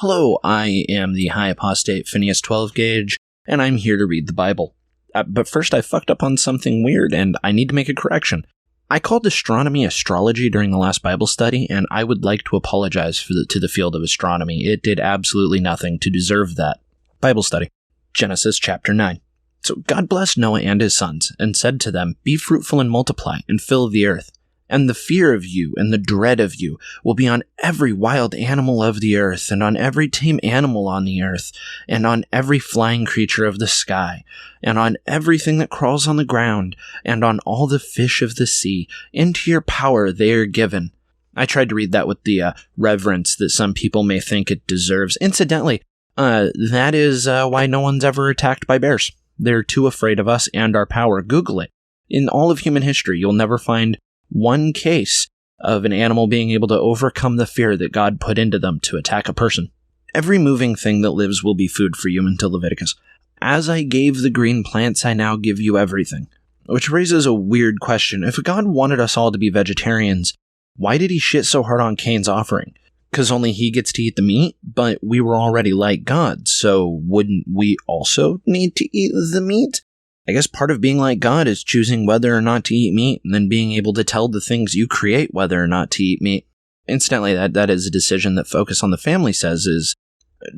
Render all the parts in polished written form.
Hello, I am the High Apostate Phineas 12 Gauge, and I'm here to read the Bible. But first, I fucked up on something weird, and I need to make a correction. I called astronomy astrology during the last Bible study, and I would like to apologize to the field of astronomy. It did absolutely nothing to deserve that. Bible study. Genesis chapter 9. So God blessed Noah and his sons, and said to them, "Be fruitful and multiply, and fill the earth. And the fear of you and the dread of you will be on every wild animal of the earth, and on every tame animal on the earth, and on every flying creature of the sky, and on everything that crawls on the ground, and on all the fish of the sea. Into your power they are given." I tried to read that with the reverence that some people may think it deserves. Incidentally, that is why no one's ever attacked by bears. They're too afraid of us and our power. Google it. In all of human history, you'll never find one case of an animal being able to overcome the fear that God put into them to attack a person. Every moving thing that lives will be food for you until Leviticus. As I gave the green plants, I now give you everything. Which raises a weird question. If God wanted us all to be vegetarians, why did he shit so hard on Cain's offering? Because only he gets to eat the meat? But we were already like God, so wouldn't we also need to eat the meat? I guess part of being like God is choosing whether or not to eat meat, and then being able to tell the things you create whether or not to eat meat. Incidentally, that is a decision that Focus on the Family says is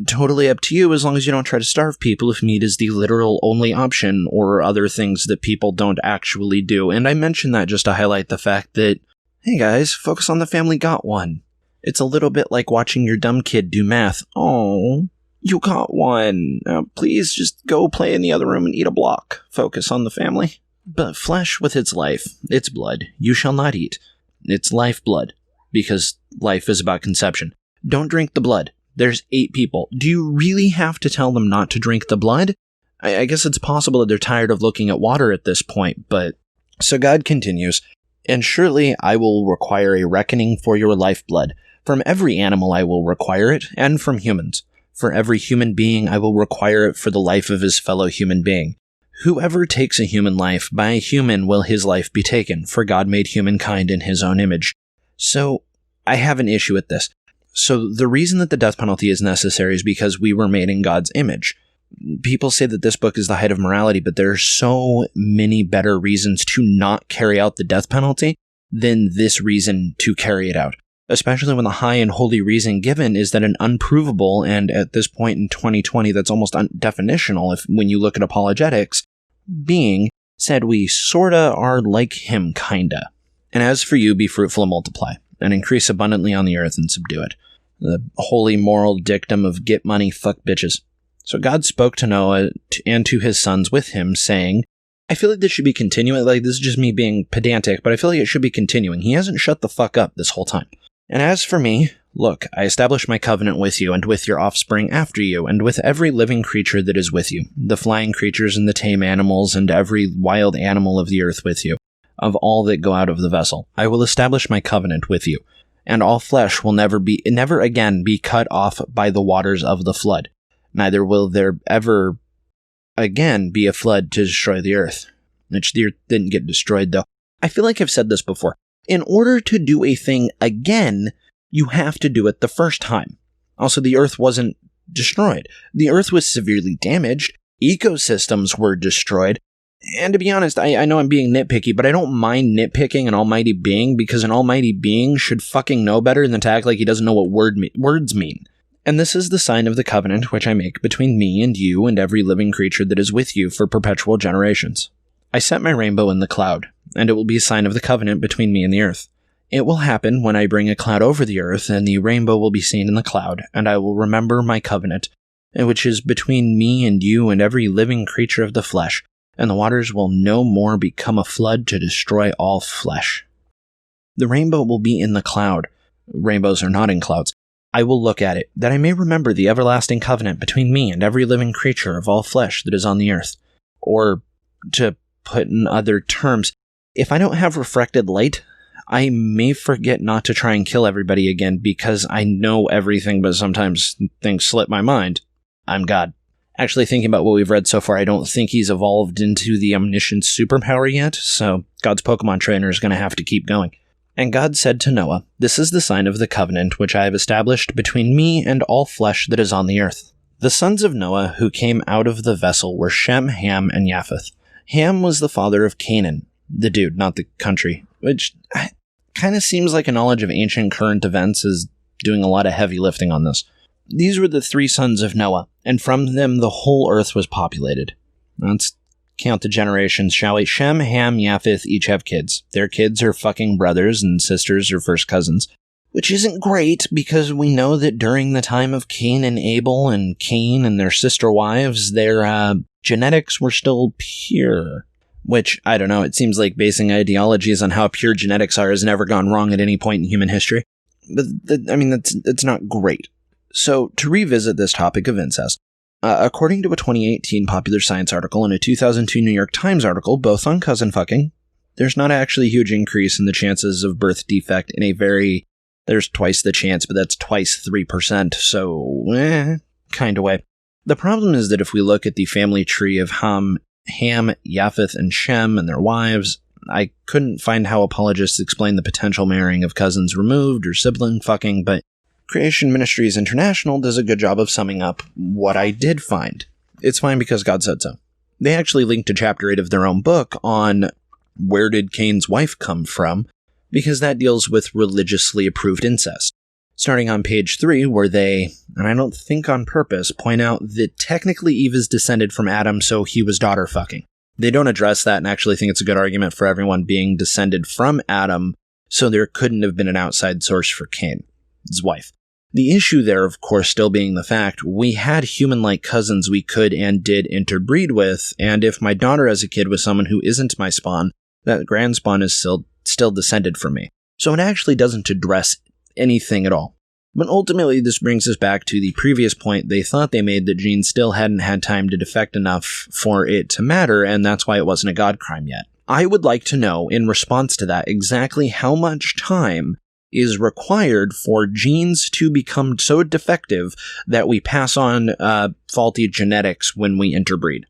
totally up to you, as long as you don't try to starve people if meat is the literal only option, or other things that people don't actually do. And I mention that just to highlight the fact that, hey guys, Focus on the Family got one. It's a little bit like watching your dumb kid do math. Oh, you got one. Please just go play in the other room and eat a block. Focus on the Family. But flesh with its life, its blood, you shall not eat. It's lifeblood, because life is about conception. Don't drink the blood. There's 8 people. Do you really have to tell them not to drink the blood? I guess it's possible that they're tired of looking at water at this point, but... So God continues, "And surely I will require a reckoning for your lifeblood. From every animal I will require it, and from humans. For every human being I will require it for the life of his fellow human being. Whoever takes a human life, by a human will his life be taken, for God made humankind in his own image." So, I have an issue with this. So, the reason that the death penalty is necessary is because we were made in God's image. People say that this book is the height of morality, but there are so many better reasons to not carry out the death penalty than this reason to carry it out. Especially when the high and holy reason given is that an unprovable, and at this point in 2020 that's almost undefinitional when you look at apologetics, being said we sorta are like him kinda. "And as for you, be fruitful and multiply, and increase abundantly on the earth and subdue it." The holy moral dictum of get money, fuck bitches. So God spoke to Noah and to his sons with him, saying, I feel like this should be continuing, like this is just me being pedantic, but I feel like it should be continuing. He hasn't shut the fuck up this whole time. "And as for me, look, I establish my covenant with you, and with your offspring after you, and with every living creature that is with you, the flying creatures and the tame animals, and every wild animal of the earth with you, of all that go out of the vessel. I will establish my covenant with you, and all flesh will never again be cut off by the waters of the flood. Neither will there ever again be a flood to destroy the earth." Which the earth didn't get destroyed, though. I feel like I've said this before. In order to do a thing again, you have to do it the first time. Also, the Earth wasn't destroyed. The Earth was severely damaged. Ecosystems were destroyed. And to be honest, I know I'm being nitpicky, but I don't mind nitpicking an almighty being, because an almighty being should fucking know better than to act like he doesn't know what words mean. "And this is the sign of the covenant which I make between me and you and every living creature that is with you for perpetual generations. I set my rainbow in the cloud, and it will be a sign of the covenant between me and the earth. It will happen when I bring a cloud over the earth, and the rainbow will be seen in the cloud, and I will remember my covenant, which is between me and you and every living creature of the flesh, and the waters will no more become a flood to destroy all flesh. The rainbow will be in the cloud. Rainbows are not in clouds. I will look at it, that I may remember the everlasting covenant between me and every living creature of all flesh that is on the earth." Or, to put in other terms, if I don't have refracted light, I may forget not to try and kill everybody again, because I know everything, but sometimes things slip my mind. I'm God. Actually, thinking about what we've read so far, I don't think he's evolved into the omniscient superpower yet, so God's Pokemon trainer is going to have to keep going. And God said to Noah, "This is the sign of the covenant which I have established between me and all flesh that is on the earth." The sons of Noah who came out of the vessel were Shem, Ham, and Japheth. Ham was the father of Canaan, the dude, not the country, which kind of seems like a knowledge of ancient current events is doing a lot of heavy lifting on this. These were the 3 sons of Noah, and from them the whole earth was populated. Let's count the generations, shall we? Shem, Ham, Japheth each have kids. Their kids are fucking brothers, and sisters are first cousins. Which isn't great, because we know that during the time of Cain and Abel, and Cain and their sister wives, their genetics were still pure. Which, I don't know, it seems like basing ideologies on how pure genetics are has never gone wrong at any point in human history. But, that's not great. So, to revisit this topic of incest, according to a 2018 Popular Science article and a 2002 New York Times article, both on cousin fucking, there's not actually a huge increase in the chances of birth defect in a very... There's twice the chance, but that's twice 3%, so, kind of way. The problem is that if we look at the family tree of Ham, Japheth, and Shem and their wives, I couldn't find how apologists explain the potential marrying of cousins removed or sibling fucking, but Creation Ministries International does a good job of summing up what I did find. It's fine because God said so. They actually linked to chapter 8 of their own book on where did Cain's wife come from, because that deals with religiously approved incest. Starting on page 3, where they, and I don't think on purpose, point out that technically Eve is descended from Adam, so he was daughter fucking. They don't address that and actually think it's a good argument for everyone being descended from Adam, so there couldn't have been an outside source for Cain, his wife. The issue there, of course, still being the fact we had human-like cousins we could and did interbreed with, and if my daughter as a kid was someone who isn't my spawn, that grand spawn is still descended from me. So it actually doesn't address anything at all. But ultimately, this brings us back to the previous point they thought they made that genes still hadn't had time to defect enough for it to matter, and that's why it wasn't a God crime yet. I would like to know, in response to that, exactly how much time is required for genes to become so defective that we pass on faulty genetics when we interbreed.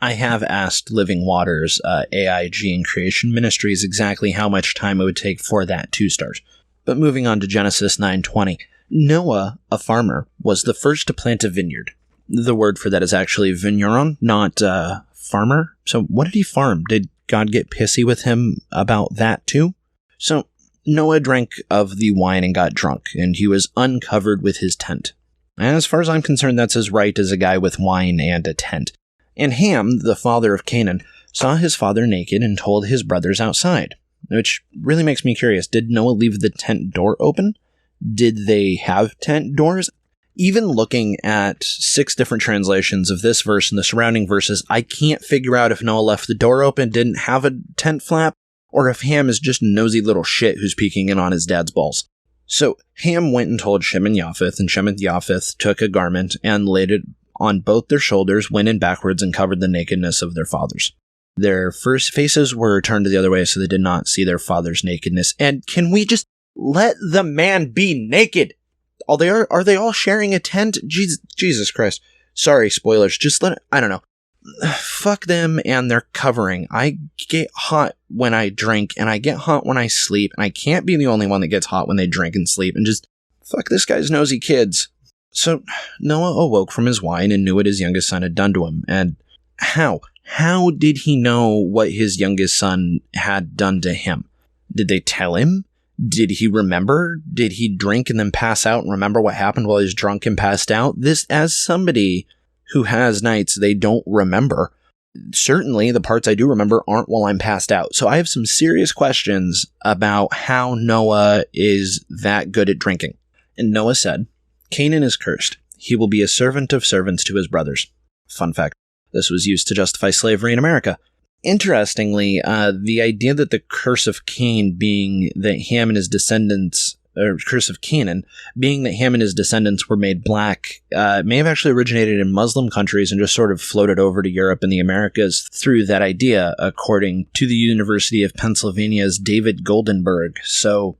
I have asked Living Waters, AIG and Creation Ministries exactly how much time it would take for that to start. But moving on to Genesis 9:20, Noah, a farmer, was the first to plant a vineyard. The word for that is actually vigneron, not farmer. So what did he farm? Did God get pissy with him about that too? So Noah drank of the wine and got drunk, and he was uncovered with his tent. And as far as I'm concerned, that's as right as a guy with wine and a tent. And Ham, the father of Canaan, saw his father naked and told his brothers outside. Which really makes me curious. Did Noah leave the tent door open? Did they have tent doors? Even looking at 6 different translations of this verse and the surrounding verses, I can't figure out if Noah left the door open, didn't have a tent flap, or if Ham is just a nosy little shit who's peeking in on his dad's balls. So Ham went and told Shem and Japheth, and Shem and Japheth took a garment and laid it on both their shoulders, went in backwards, and covered the nakedness of their fathers. Their first faces were turned the other way, so they did not see their father's nakedness. And can we just let the man be naked? Are they all sharing a tent? Jesus Christ. Sorry, spoilers. Just I don't know. Fuck them and their covering. I get hot when I drink, and I get hot when I sleep, and I can't be the only one that gets hot when they drink and sleep, and just fuck this guy's nosy kids. So Noah awoke from his wine and knew what his youngest son had done to him. And how? How did he know what his youngest son had done to him? Did they tell him? Did he remember? Did he drink and then pass out and remember what happened while he was drunk and passed out? This, as somebody who has nights they don't remember, certainly the parts I do remember aren't while I'm passed out. So I have some serious questions about how Noah is that good at drinking. And Noah said, "Canaan is cursed. He will be a servant of servants to his brothers." Fun fact. This was used to justify slavery in America. Interestingly, the idea that the curse of Cain being that Ham and his descendants, or curse of Canaan, being that Ham and his descendants were made black, may have actually originated in Muslim countries and just sort of floated over to Europe and the Americas through that idea, according to the University of Pennsylvania's David Goldenberg. So,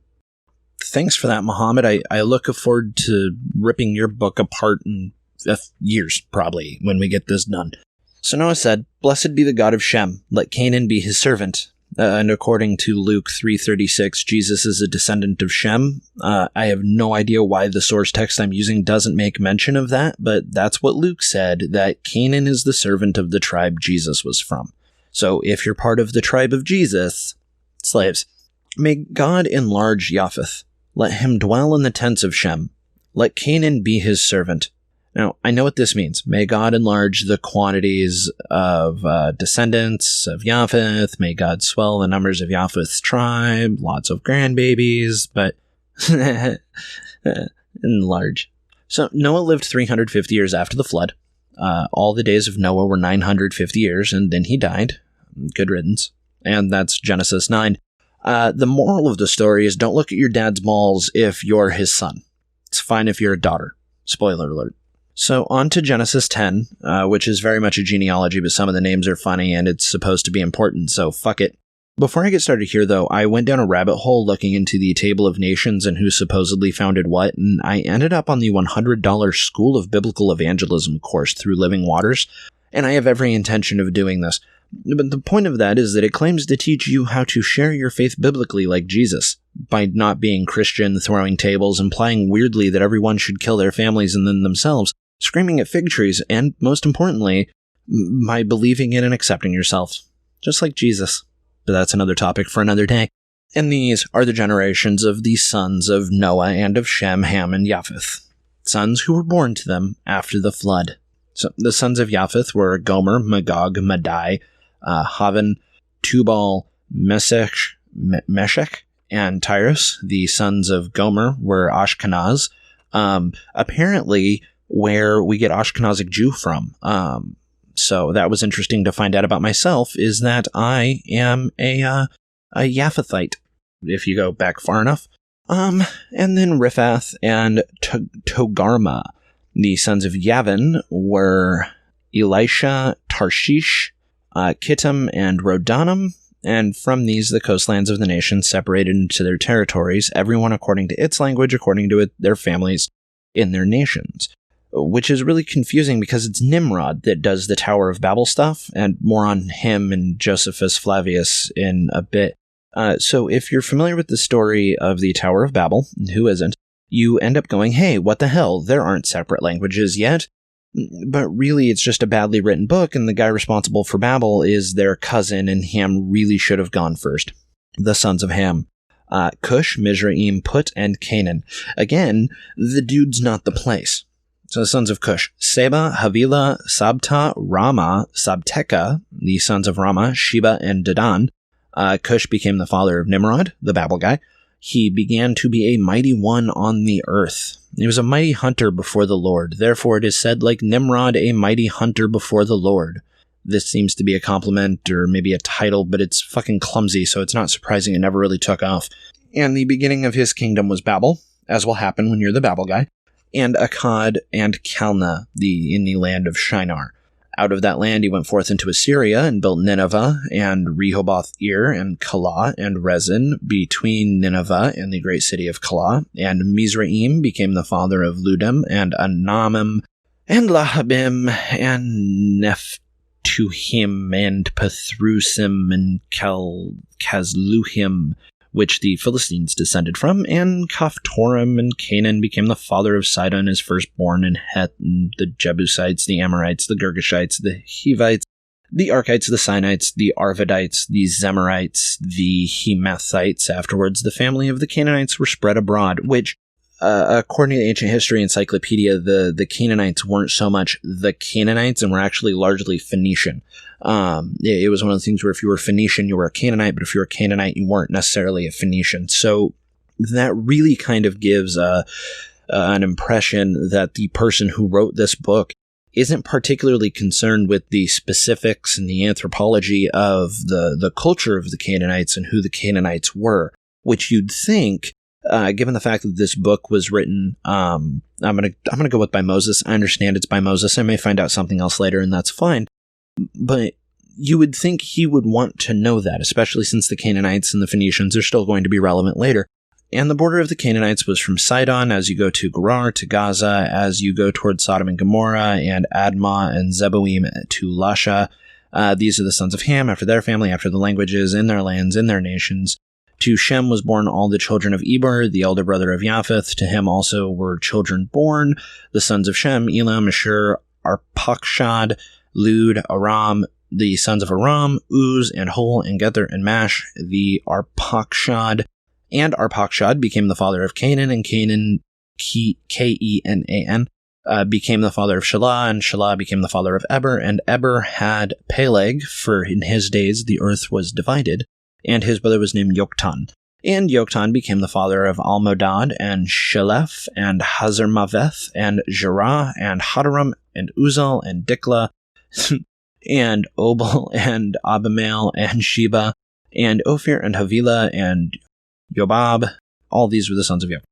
thanks for that, Muhammad. I look forward to ripping your book apart in years, probably, when we get this done. So Noah said, "Blessed be the God of Shem, let Canaan be his servant." and according to Luke 3:36, Jesus is a descendant of Shem. I have no idea why the source text I'm using doesn't make mention of that, but that's what Luke said, that Canaan is the servant of the tribe Jesus was from. So if you're part of the tribe of Jesus, slaves, may God enlarge Japheth. Let him dwell in the tents of Shem. Let Canaan be his servant. Now, I know what this means. May God enlarge the quantities of descendants of Japheth. May God swell the numbers of Japheth's tribe. Lots of grandbabies, but enlarge. So Noah lived 350 years after the flood. All the days of Noah were 950 years, and then he died. Good riddance. And that's Genesis 9. The moral of the story is don't look at your dad's balls if you're his son. It's fine if you're a daughter. Spoiler alert. So on to Genesis 10, which is very much a genealogy, but some of the names are funny and it's supposed to be important, so fuck it. Before I get started here, though, I went down a rabbit hole looking into the Table of Nations and who supposedly founded what, and I ended up on the $100 School of Biblical Evangelism course through Living Waters, and I have every intention of doing this. But the point of that is that it claims to teach you how to share your faith biblically like Jesus, by not being Christian, throwing tables, implying weirdly that everyone should kill their families and then themselves, screaming at fig trees, and, most importantly, by believing in and accepting yourself, just like Jesus. But that's another topic for another day. And these are the generations of the sons of Noah and of Shem, Ham, and Japheth, sons who were born to them after the flood. So the sons of Japheth were Gomer, Magog, Madai, Havan, Tubal, Meshech, and Tyrus. The sons of Gomer were Ashkenaz. Apparently, where we get Ashkenazic Jew from. So that was interesting to find out about myself, is that I am a Japhethite, if you go back far enough. And then Riphath and Togarma. The sons of Yavin were Elisha, Tarshish, Kittim, and Rodanum. And from these, the coastlands of the nation separated into their territories, everyone according to its language, according to their families in their nations. Which is really confusing because it's Nimrod that does the Tower of Babel stuff, and more on him and Josephus Flavius in a bit. So if you're familiar with the story of the Tower of Babel, who isn't, you end up going, hey, what the hell, there aren't separate languages yet. But really, it's just a badly written book, and the guy responsible for Babel is their cousin, and Ham really should have gone first. The sons of Ham. Cush, Mizraim, Put, and Canaan. Again, the dude's not the place. So the sons of Cush, Seba, Havilah, Sabta, Rama, Sabteka, the sons of Rama, Sheba, and Dedan. Cush became the father of Nimrod, the Babel guy. He began to be a mighty one on the earth. He was a mighty hunter before the Lord. Therefore it is said, like Nimrod, a mighty hunter before the Lord. This seems to be a compliment or maybe a title, but it's fucking clumsy, so it's not surprising it never really took off. And the beginning of his kingdom was Babel, as will happen when you're the Babel guy, and Akkad and Calneh, in the land of Shinar. Out of that land he went forth into Assyria and built Nineveh and Rehoboth-ir and Calah and Rezin between Nineveh and the great city of Calah. And Mizraim became the father of Ludim and Anamim and Lahabim and Nephtuhim and Pathrusim and Kazluhim, which the Philistines descended from, and Caphtorim and Canaan became the father of Sidon, his firstborn, and Heth, and the Jebusites, the Amorites, the Girgashites, the Hivites, the Arkites, the Sinites, the Arvadites, the Zemarites, the Hemathites. Afterwards, the family of the Canaanites were spread abroad, which, according to the Ancient History Encyclopedia, the Canaanites weren't so much the Canaanites and were actually largely Phoenician. It was one of the things where if you were Phoenician, you were a Canaanite, but if you were a Canaanite, you weren't necessarily a Phoenician. So that really kind of gives an impression that the person who wrote this book isn't particularly concerned with the specifics and the anthropology of the culture of the Canaanites and who the Canaanites were, which you'd think, given the fact that this book was written, I'm gonna go with by Moses. I understand it's by Moses. I may find out something else later, and that's fine. But you would think he would want to know that, especially since the Canaanites and the Phoenicians are still going to be relevant later. And the border of the Canaanites was from Sidon as you go to Gerar to Gaza, as you go towards Sodom and Gomorrah, and Admah and Zeboim to Lasha. These are the sons of Ham, after their family, after the languages, in their lands, in their nations. To Shem was born all the children of Eber, the elder brother of Japheth. To him also were children born, the sons of Shem, Elam, Ashur, Arpachshad, Lud, Aram, the sons of Aram, Uz, and Hul, and Gether, and Mash, the Arpachshad. And Arpachshad became the father of Canaan, and Canaan, Kenan, became the father of Shelah, and Shelah became the father of Eber, and Eber had Peleg, for in his days the earth was divided, and his brother was named Yoktan. And Yoktan became the father of Almodad, and Sheleph, and Hazarmaveth, and Jerah, and Hadaram, and Uzal, and Dikla, and Obal, and Abimael, and Sheba, and Ophir, and Havilah, and Yobab. All these were the sons of Yoktan.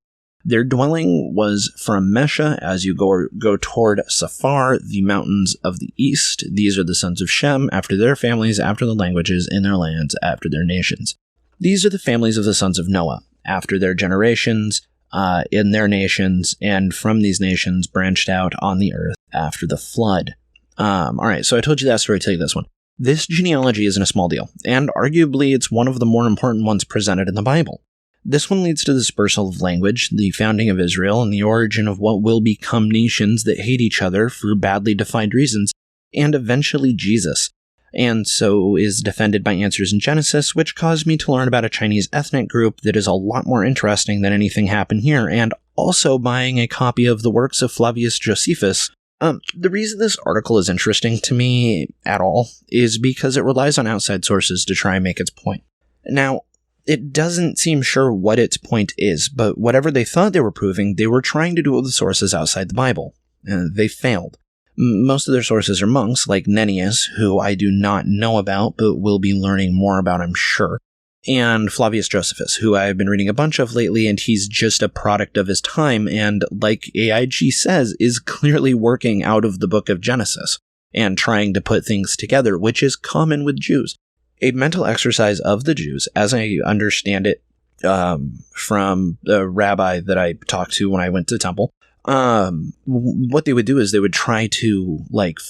Their dwelling was from Mesha as you go toward Safar, the mountains of the east. These are the sons of Shem, after their families, after the languages, in their lands, after their nations. These are the families of the sons of Noah, after their generations, in their nations, and from these nations branched out on the earth after the flood. Alright, so I told you that story, I'll tell you this one. This genealogy isn't a small deal, and arguably it's one of the more important ones presented in the Bible. This one leads to the dispersal of language, the founding of Israel, and the origin of what will become nations that hate each other for badly defined reasons, and eventually Jesus. And so is defended by answers in Genesis, which caused me to learn about a Chinese ethnic group that is a lot more interesting than anything happened here, and also buying a copy of the works of Flavius Josephus. The reason this article is interesting to me at all is because it relies on outside sources to try and make its point. Now, it doesn't seem sure what its point is, but whatever they thought they were proving, they were trying to do with sources outside the Bible. They failed. Most of their sources are monks, like Nennius, who I do not know about, but will be learning more about, I'm sure, and Flavius Josephus, who I've been reading a bunch of lately, and he's just a product of his time, and like AIG says, is clearly working out of the book of Genesis, and trying to put things together, which is common with Jews. A mental exercise of the Jews, as I understand it from the rabbi that I talked to when I went to temple, what they would do is they would try to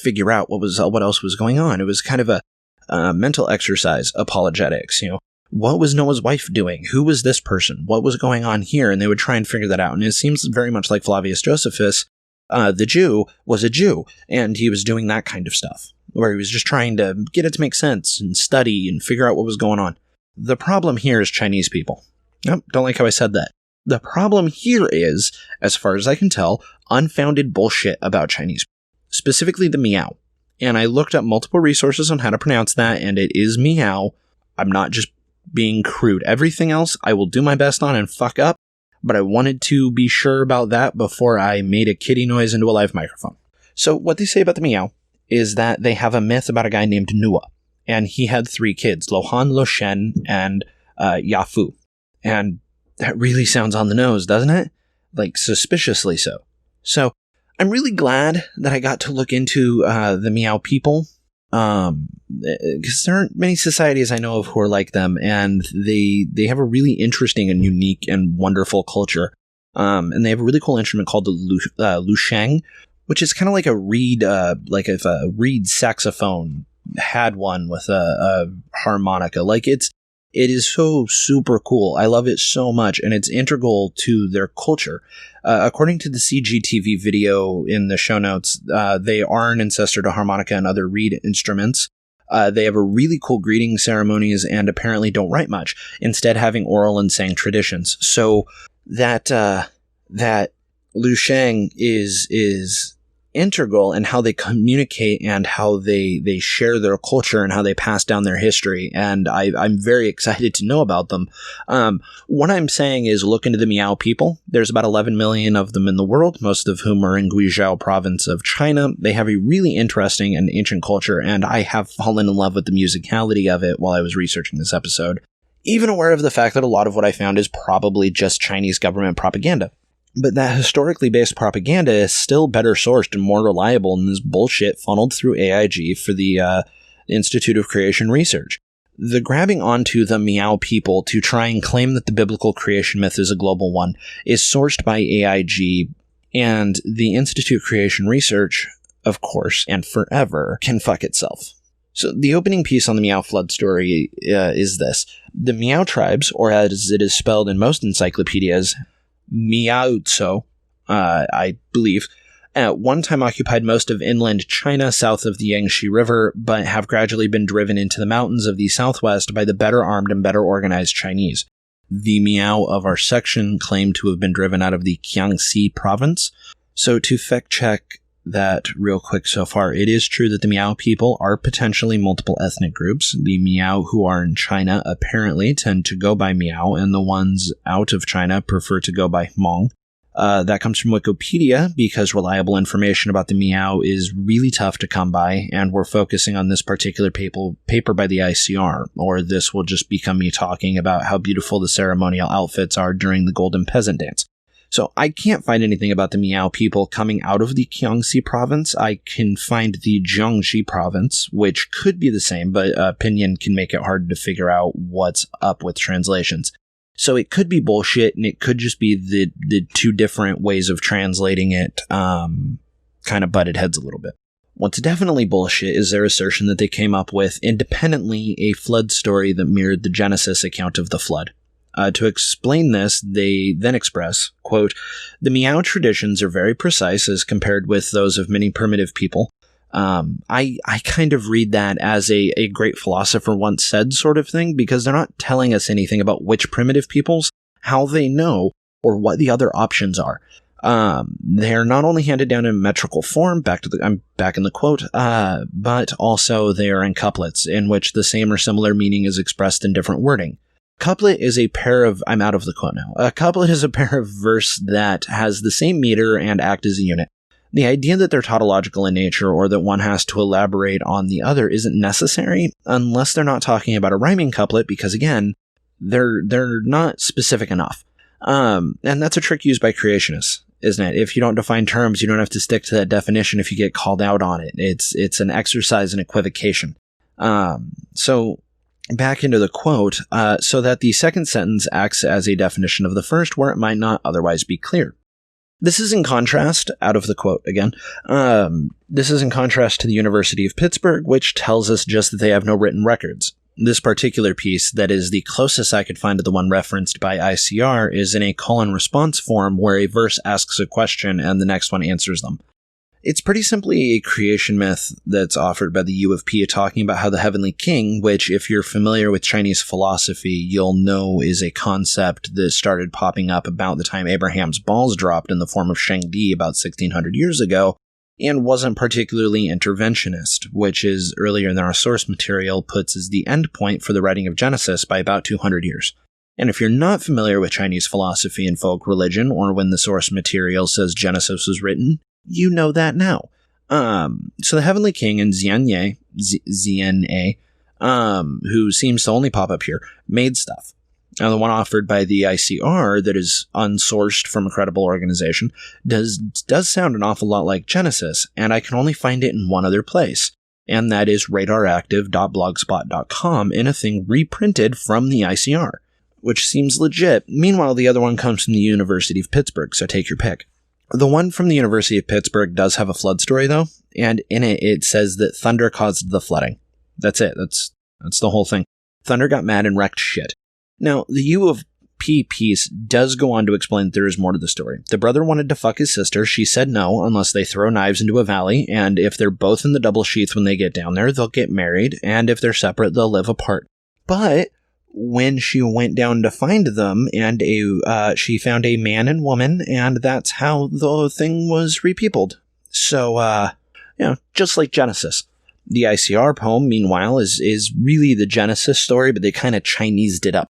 figure out what else was going on. It was kind of a mental exercise, apologetics. What was Noah's wife doing? Who was this person? What was going on here? And they would try and figure that out. And it seems very much like Flavius Josephus, the Jew, was a Jew, and he was doing that kind of stuff, where he was just trying to get it to make sense and study and figure out what was going on. The problem here is Chinese people. Nope, don't like how I said that. The problem here is, as far as I can tell, unfounded bullshit about Chinese, specifically the Miao. And I looked up multiple resources on how to pronounce that, and it is Miao. I'm not just being crude. Everything else I will do my best on and fuck up, but I wanted to be sure about that before I made a kitty noise into a live microphone. So what they say about the Miao is that they have a myth about a guy named Nua, and he had 3 kids, Lohan, Loshen, and Yafu. And that really sounds on the nose, doesn't it? Suspiciously so. So I'm really glad that I got to look into the Miao people, because there aren't many societies I know of who are like them, and they have a really interesting and unique and wonderful culture. And they have a really cool instrument called the lusheng, which is kind of like a reed, if a reed saxophone had one with a harmonica. It is so super cool. I love it so much, and it's integral to their culture. According to the CGTV video in the show notes, they are an ancestor to harmonica and other reed instruments. They have a really cool greeting ceremonies and apparently don't write much, instead having oral and sang traditions. So that lusheng is integral in how they communicate and how they share their culture and how they pass down their history, and I'm very excited to know about them. What I'm saying is look into the Miao people. There's about 11 million of them in the world, most of whom are in Guizhou province of China. They have a really interesting and ancient culture, and I have fallen in love with the musicality of it while I was researching this episode. Even aware of the fact that a lot of what I found is probably just Chinese government propaganda. But that historically based propaganda is still better sourced and more reliable than this bullshit funneled through AIG for the Institute of Creation Research. The grabbing onto the Miao people to try and claim that the biblical creation myth is a global one is sourced by AIG, and the Institute of Creation Research, of course, and forever, can fuck itself. So the opening piece on the Miao flood story is this. The Miao tribes, or as it is spelled in most encyclopedias, Miaotso, I believe, at one time occupied most of inland China south of the Yangtze River, but have gradually been driven into the mountains of the southwest by the better armed and better organized Chinese. The Miao of our section claim to have been driven out of the Jiangxi province. So to fact check that real quick so far, it is true that the Miao people are potentially multiple ethnic groups. The Miao who are in China apparently tend to go by Miao, and the ones out of China prefer to go by Hmong. That comes from Wikipedia because reliable information about the Miao is really tough to come by, and we're focusing on this particular paper by the ICR, or this will just become me talking about how beautiful the ceremonial outfits are during the Golden Peasant Dance. So I can't find anything about the Miao people coming out of the Jiangxi province. I can find the Jiangxi province, which could be the same, but opinion can make it hard to figure out what's up with translations. So it could be bullshit, and it could just be the two different ways of translating it kind of butted heads a little bit. What's definitely bullshit is their assertion that they came up with independently a flood story that mirrored the Genesis account of the flood. To explain this, they then express, quote, "The Miao traditions are very precise as compared with those of many primitive people. I kind of read that as a great philosopher once said sort of thing, because they're not telling us anything about which primitive peoples, how they know, or what the other options are. They're not only handed down in metrical form, I'm back in the quote, but also they are in couplets, in which the same or similar meaning is expressed in different wording. Couplet is a pair of, I'm out of the quote now, a couplet is a pair of verse that has the same meter and act as a unit. The idea that they're tautological in nature or that one has to elaborate on the other isn't necessary unless they're not talking about a rhyming couplet, because again, they're not specific enough. And that's a trick used by creationists, isn't it? If you don't define terms, you don't have to stick to that definition if you get called out on it. It's an exercise in equivocation. So back into the quote, so that the second sentence acts as a definition of the first where it might not otherwise be clear. This is in contrast, out of the quote again, this is in contrast to the University of Pittsburgh, which tells us just that they have no written records. This particular piece, that is the closest I could find to the one referenced by ICR, is in a call-and-response form where a verse asks a question and the next one answers them. It's pretty simply a creation myth that's offered by the U of P, talking about how the Heavenly King, which if you're familiar with Chinese philosophy, you'll know is a concept that started popping up about the time Abraham's balls dropped in the form of Shangdi about 1600 years ago, and wasn't particularly interventionist, which is earlier in our source material puts as the end point for the writing of Genesis by about 200 years. And if you're not familiar with Chinese philosophy and folk religion, or when the source material says Genesis was written, you know that now. So the Heavenly King in Xianye, who seems to only pop up here, made stuff. Now, the one offered by the ICR that is unsourced from a credible organization does sound an awful lot like Genesis, and I can only find it in one other place, and that is radaractive.blogspot.com in a thing reprinted from the ICR, which seems legit. Meanwhile, the other one comes from the University of Pittsburgh, so take your pick. The one from the University of Pittsburgh does have a flood story, though, and in it says that thunder caused the flooding. That's it. That's the whole thing. Thunder got mad and wrecked shit. Now, the U of P piece does go on to explain that there is more to the story. The brother wanted to fuck his sister. She said no, unless they throw knives into a valley, and if they're both in the double sheath when they get down there, they'll get married, and if they're separate, they'll live apart. But when she went down to find them, and she found a man and woman, and that's how the thing was repeopled. So, just like Genesis. The ICR poem, meanwhile, is really the Genesis story, but they kind of Chinesed it up.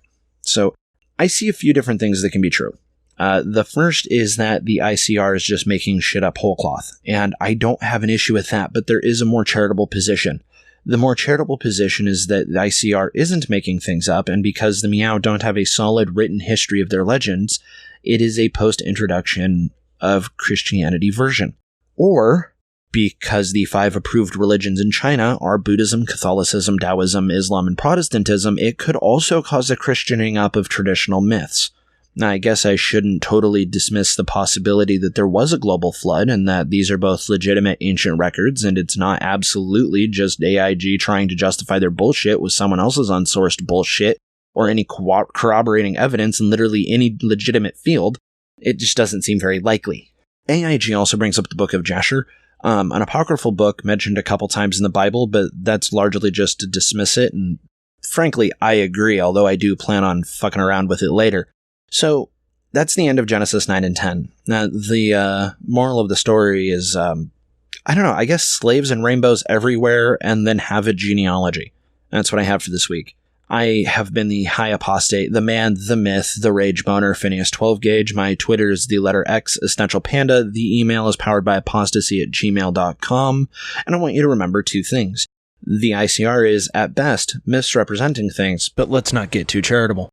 So, I see a few different things that can be true. The first is that the ICR is just making shit up whole cloth, and I don't have an issue with that, but there is a more charitable position. The more charitable position is that the ICR isn't making things up, and because the Miao don't have a solid written history of their legends, it is a post-introduction of Christianity version. Or, because the 5 approved religions in China are Buddhism, Catholicism, Taoism, Islam, and Protestantism, it could also cause a Christianing up of traditional myths. Now, I guess I shouldn't totally dismiss the possibility that there was a global flood and that these are both legitimate ancient records and it's not absolutely just AIG trying to justify their bullshit with someone else's unsourced bullshit or any corroborating evidence in literally any legitimate field. It just doesn't seem very likely. AIG also brings up the Book of Jasher, an apocryphal book mentioned a couple times in the Bible, but that's largely just to dismiss it, and frankly, I agree, although I do plan on fucking around with it later. So, that's the end of Genesis 9 and 10. Now, the moral of the story is, I don't know, I guess slaves and rainbows everywhere, and then have a genealogy. That's what I have for this week. I have been the High Apostate, the man, the myth, the rage boner, Phineas 12 Gauge. My Twitter is the letter X, Essential Panda. The email is poweredbyapostasy@gmail.com. And I want you to remember two things. The ICR is, at best, misrepresenting things, but let's not get too charitable.